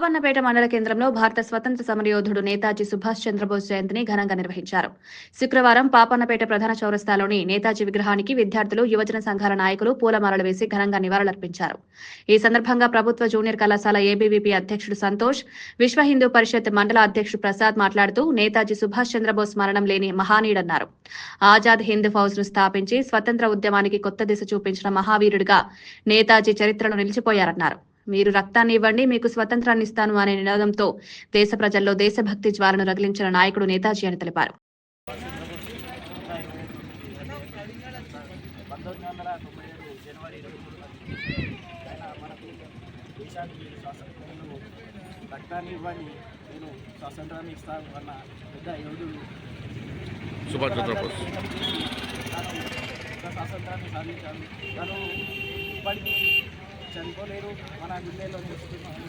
పాపన్నపేట మండల కేంద్రంలో భారత స్వతంత్ర సమరయోధుడు నేతాజీ సుభాష్ చంద్రబోస్ జయంతిని ఘనంగా నిర్వహించారు. శుక్రవారం పాపన్నపేట ప్రధాన చౌరస్తాలోని నేతాజీ విగ్రహానికి విద్యార్థులు, యువజన సంఘాల నాయకులు పూలమాలలు వేసి ఘనంగా నివాళులర్పించారు. ఈ సందర్భంగా ప్రభుత్వ జూనియర్ కళాశాల ఏబీవీపీ అధ్యక్షుడు సంతోష్, విశ్వ హిందూ పరిషత్ మండల అధ్యక్షుడు ప్రసాద్ మాట్లాడుతూ నేతాజీ సుభాష్ చంద్రబోస్ మరణం లేని మహానీయుడన్నారు. ఆజాద్ హింద్ ఫౌజ్ ను స్థాపించి స్వతంత్ర ఉద్యమానికి కొత్త దిశ చూపించిన మహావీరుడిగా నేతాజీ చరిత్రలో నిలిచిపోయారన్నారు. మీరు రక్తాన్ని ఇవ్వండి, మీకు స్వతంత్రాన్ని ఇస్తాను అనే నినాదంతో దేశ ప్రజల్లో దేశభక్తి జ్వాలను రగిలించిన నాయకుడు నేతాజీ అని తెలిపారు. 1997 జనవరి 23 ఆయన మనకు దేశానికి స్వాతంత్రంలో రక్తాన్ని ఇవ్వండి, నేను స్వాతంత్రాన్ని ఇస్తాను అన్న పెద్ద యోధుడు సుభాష్ చంద్రబోస్. స్వాతంత్రాన్ని సాధించాను. తను ఇప్పటికీ చనిపోలేరు, మన గుండెల్లో నిలుస్తున్నాను.